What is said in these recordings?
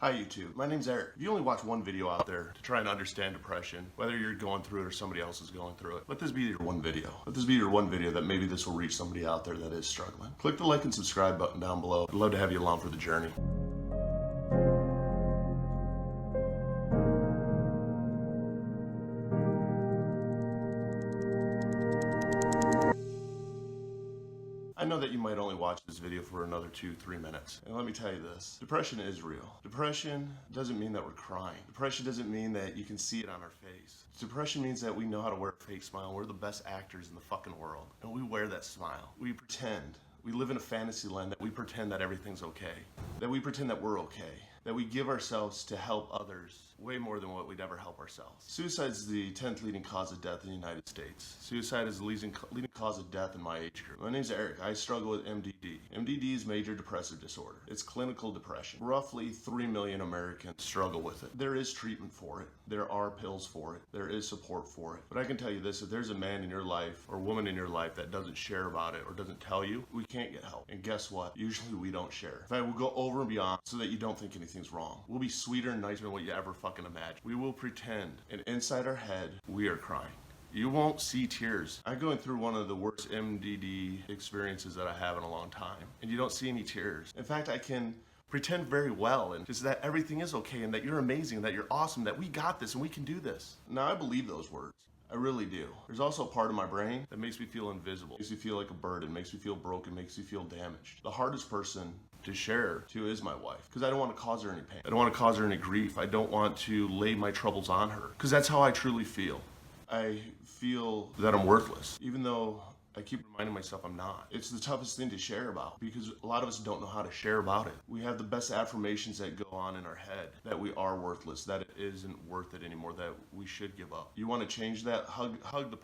Hi YouTube, my name's Eric. If you only watch one video out there to try and understand depression, whether you're going through it or somebody else is going through it, let this be your one video. Let this be your one video that maybe this will reach somebody out there that is struggling. Click the like and subscribe button down below. I'd love to have you along for the journey. I know that you might only watch this video for another 2-3 minutes. And let me tell you this, depression is real. Depression doesn't mean that we're crying. Depression doesn't mean that you can see it on our face. Depression means that we know how to wear a fake smile. We're the best actors in the fucking world. And we wear that smile. We pretend. We live in a fantasy land that we pretend that everything's okay. That we pretend that we're okay. That we give ourselves to help others way more than what we'd ever help ourselves. Suicide is the 10th leading cause of death in the United States. Suicide is the leading cause of death in my age group. My name's Eric. I struggle with MDD. MDD is major depressive disorder. It's clinical depression. Roughly 3 million Americans struggle with it. There is treatment for it. There are pills for it. There is support for it. But I can tell you this, if there's a man in your life or woman in your life that doesn't share about it or doesn't tell you, we can't get help. And guess what? Usually we don't share. In fact, we'll go over and beyond so that you don't think anything's wrong. We'll be sweeter and nicer than what you ever fucking imagine. We will pretend, and inside our head, we are crying. You won't see tears. I'm going through one of the worst MDD experiences that I have in a long time, and you don't see any tears. In fact, I can pretend very well and just that everything is okay and that you're amazing, and that you're awesome, that we got this and we can do this. Now, I believe those words. I really do. There's also a part of my brain that makes me feel invisible, makes me feel like a burden, makes me feel broken, makes me feel damaged. The hardest person to share to is my wife, because I don't want to cause her any pain. I don't want to cause her any grief. I don't want to lay my troubles on her, because that's how I truly feel. I feel that I'm worthless, even though I keep reminding myself I'm not. It's the toughest thing to share about because a lot of us don't know how to share about it. We have the best affirmations that go on in our head that we are worthless, that it isn't worth it anymore, that we should give up. You want to change that? Hug the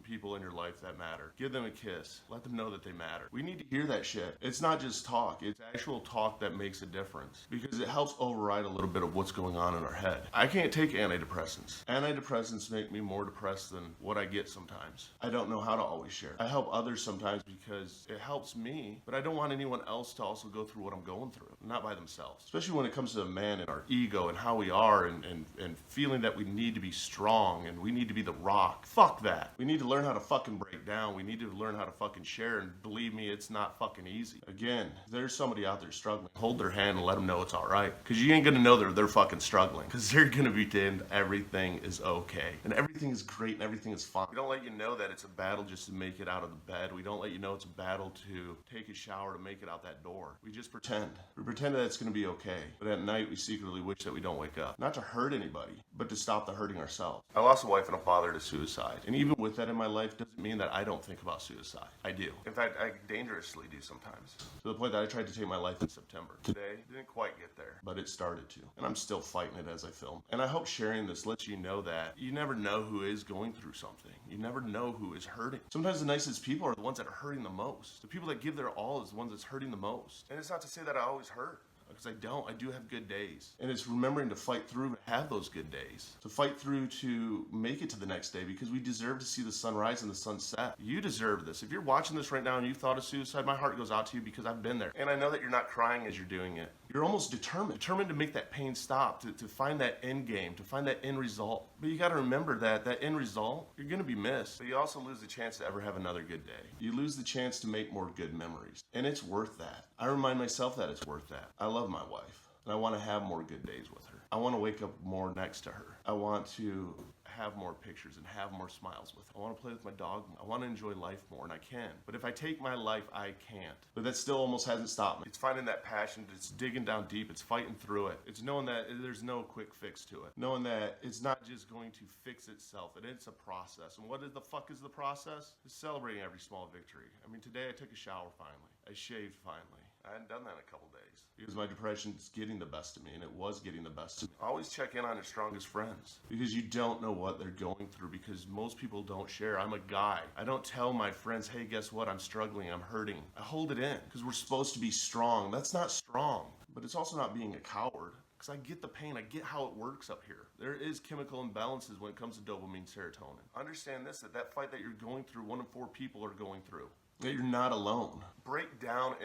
people in your life that matter. Give them a kiss. Let them know that they matter. We need to hear that shit. It's not just talk. It's actual talk that makes a difference because it helps override a little bit of what's going on in our head. I can't take antidepressants. Antidepressants make me more depressed than what I get sometimes. I don't know how to always share. I help others sometimes because it helps me, but I don't want anyone else to also go through what I'm going through, not by themselves. Especially when it comes to a man and our ego and how we are and feeling that we need to be strong and we need to be the rock. Fuck that. We need to learn how to fucking break down. We need to learn how to fucking share, and believe me, it's not fucking easy. Again, if there's somebody out there struggling, hold their hand and let them know it's alright, because you ain't gonna know they're fucking struggling, because they're gonna pretend everything is okay and everything is great and everything is fine. We don't let you know that it's a battle just to make it out of the bed. We don't let you know it's a battle to take a shower to make it out that door. We just pretend. We pretend that it's going to be okay. But at night, we secretly wish that we don't wake up. Not to hurt anybody, but to stop the hurting ourselves. I lost a wife and a father to suicide. And even with that in my life doesn't mean that I don't think about suicide. I do. In fact, I dangerously do sometimes. To the point that I tried to take my life in September. Today, didn't quite get there, but it started to. And I'm still fighting it as I film. And I hope sharing this lets you know that you never know who is going through something. You never know who is hurting. Sometimes the nicest people are the ones that are hurting the most. The people that give their all is the ones that's hurting the most. And it's not to say that I always hurt, because I don't. I do have good days. And it's remembering to fight through to have those good days. To fight through to make it to the next day, because we deserve to see the sunrise and the sunset. You deserve this. If you're watching this right now and you thought of suicide, my heart goes out to you because I've been there. And I know that you're not crying as you're doing it. You're almost determined to make that pain stop, to find that end game, to find that end result. But you got to remember that end result, you're going to be missed. But you also lose the chance to ever have another good day. You lose the chance to make more good memories. And it's worth that. I remind myself that it's worth that. I love my wife, and I want to have more good days with her. I want to wake up more next to her. I want to have more pictures and have more smiles with her. I want to play with my dog more. I want to enjoy life more, and I can. But if I take my life, I can't. But that still almost hasn't stopped me. It's finding that passion. It's digging down deep. It's fighting through it. It's knowing that there's no quick fix to it. Knowing that it's not just going to fix itself, and it's a process. And what the fuck is the process? It's celebrating every small victory. I mean, today I took a shower finally. I shaved finally. I hadn't done that in a couple days because my depression's getting the best of me, and it was getting the best of me. Always check in on your strongest friends, because you don't know what they're going through, because most people don't share. I'm a guy. I don't tell my friends, hey, guess what? I'm struggling. I'm hurting. I hold it in because we're supposed to be strong. That's not strong, but it's also not being a coward. Because I get the pain, I get how it works up here. There is chemical imbalances when it comes to dopamine, serotonin. Understand this, that fight that you're going through, 1 in 4 people are going through. That you're not alone. Break down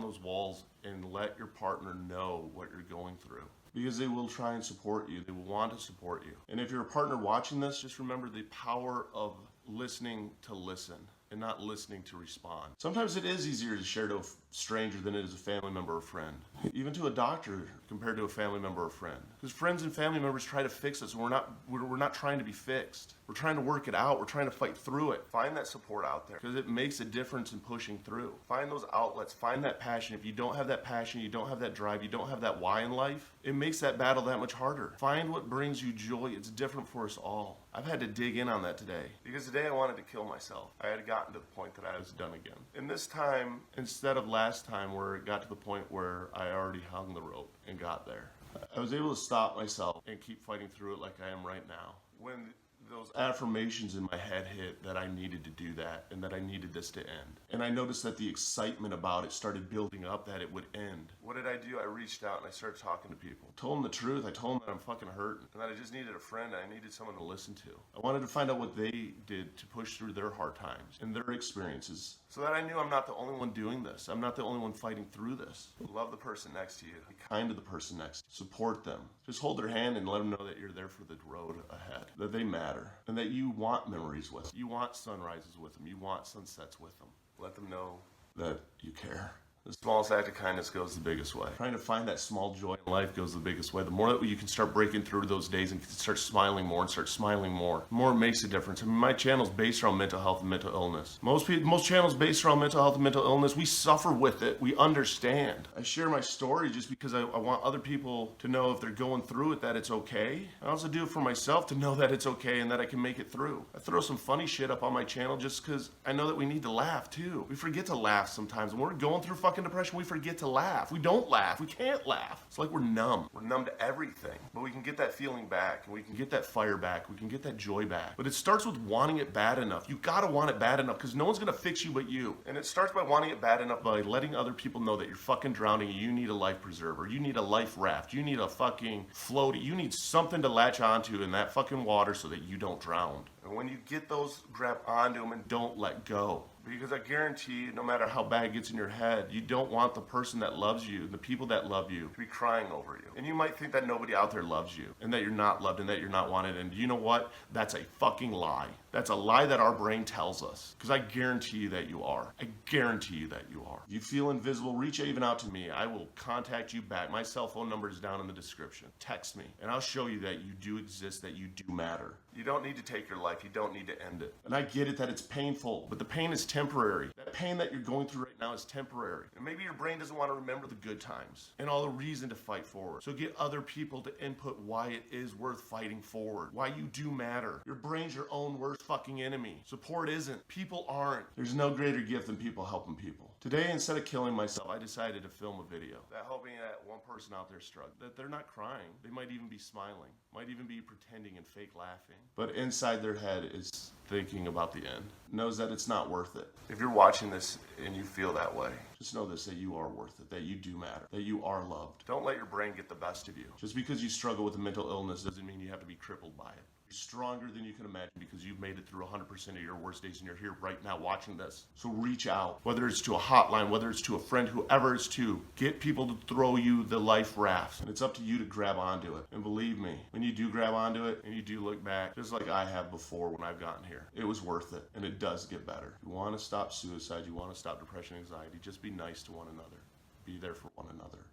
those walls and let your partner know what you're going through. because they will try and support you. They will want to support you. And if you're a partner watching this, just remember the power of listening to listen and not listening to respond. Sometimes it is easier to share to a stranger than it is a family member or friend. Even to a doctor compared to a family member or friend. Because friends and family members try to fix us, and we're not trying to be fixed. We're trying to work it out. We're trying to fight through it. Find that support out there because it makes a difference in pushing through. Find those outlets. Find that passion. If you don't have that passion, you don't have that drive, you don't have that why in life, it makes that battle that much harder. Find what brings you joy. It's different for us all. I've had to dig in on that today because today I wanted to kill myself. I had gotten to the point that I was done again. And this time, instead of last time where it got to the point where I already hung the rope and got there, I was able to stop myself and keep fighting through it like I am right now. When those affirmations in my head hit that I needed to do that and that I needed this to end. And I noticed that the excitement about it started building up that it would end. What did I do? I reached out and I started talking to people. Told them the truth. I told them that I'm fucking hurting and that I just needed a friend and I needed someone to listen to. I wanted to find out what they did to push through their hard times and their experiences so that I knew I'm not the only one doing this. I'm not the only one fighting through this. Love the person next to you. Be kind to the person next to you. Support them. Just hold their hand and let them know that you're there for the road ahead, that they matter, and that you want memories with them. You want sunrises with them. You want sunsets with them. Let them know that you care. The smallest act of kindness goes the biggest way. Trying to find that small joy in life goes the biggest way. The more that you can start breaking through those days and start smiling more, the more it makes a difference. I mean, my channel's based around mental health and mental illness. Most channels based around mental health and mental illness, we suffer with it. We understand. I share my story just because I want other people to know if they're going through it that it's okay. I also do it for myself to know that it's okay and that I can make it through. I throw some funny shit up on my channel just because I know that we need to laugh too. We forget to laugh sometimes. When we're going through fucking depression, we forget to laugh. We don't laugh. We can't laugh. It's like we're numb. We're numb to everything. But we can get that feeling back, and we can get that fire back. We can get that joy back. But it starts with wanting it bad enough. You gotta want it bad enough because no one's gonna fix you but you. And it starts by wanting it bad enough by letting other people know that you're fucking drowning and you need a life preserver. You need a life raft. You need a fucking floaty. You need something to latch onto in that fucking water so that you don't drown. And when you get those, grab onto them and don't let go. Because I guarantee you, no matter how bad it gets in your head, you don't want the person that loves you, the people that love you, to be crying over you. And you might think that nobody out there loves you, and that you're not loved, and that you're not wanted. And you know what? That's a fucking lie. That's a lie that our brain tells us. Because I guarantee you that you are. I guarantee you that you are. If you feel invisible, reach even out to me. I will contact you back. My cell phone number is down in the description. Text me, and I'll show you that you do exist, that you do matter. You don't need to take your life. You don't need to end it. And I get it that it's painful, but the pain is temporary. That pain that you're going through right now is temporary. And maybe your brain doesn't want to remember the good times and all the reason to fight forward. So get other people to input why it is worth fighting forward, why you do matter. Your brain's your own worst fucking enemy. Support isn't. People aren't. There's no greater gift than people helping people. Today, instead of killing myself, I decided to film a video that hoping that one person out there struggling, that they're not crying. They might even be smiling, might even be pretending and fake laughing. But inside their head is thinking about the end, knows that it's not worth it. If you're watching this and you feel that way, just know this, that you are worth it, that you do matter, that you are loved. Don't let your brain get the best of you. Just because you struggle with a mental illness doesn't mean you have to be crippled by it. You're stronger than you can imagine because you've made it through 100% of your worst days and you're here right now watching this. So reach out, whether it's to a hotline, whether it's to a friend, whoever it's to, get people to throw you the life rafts. And it's up to you to grab onto it. And believe me, when you do grab onto it and you do look back, just like I have before when I've gotten here, it was worth it and it does get better. You want to stop suicide, you want to stop depression, anxiety, just be nice to one another. Be there for one another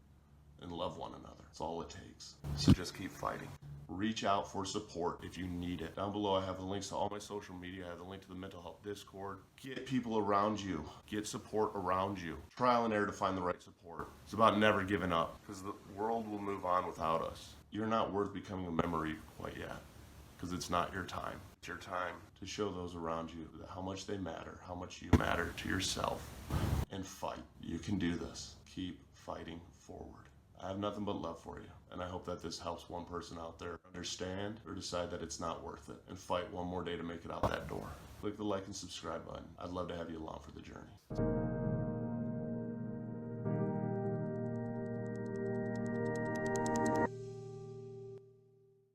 and love one another. That's all it takes. So just keep fighting. Reach out for support if you need it. Down below I have the links to all my social media. I have the link to the mental health Discord. Get people around you. Get support around you. Trial and error to find the right support. It's about never giving up because the world will move on without us. You're not worth becoming a memory quite yet because it's not your time. It's your time to show those around you how much they matter, how much you matter to yourself, and fight. You can do this. Keep fighting forward. I have nothing but love for you, and I hope that this helps one person out there understand or decide that it's not worth it and fight one more day to make it out that door. Click the like and subscribe button. I'd love to have you along for the journey.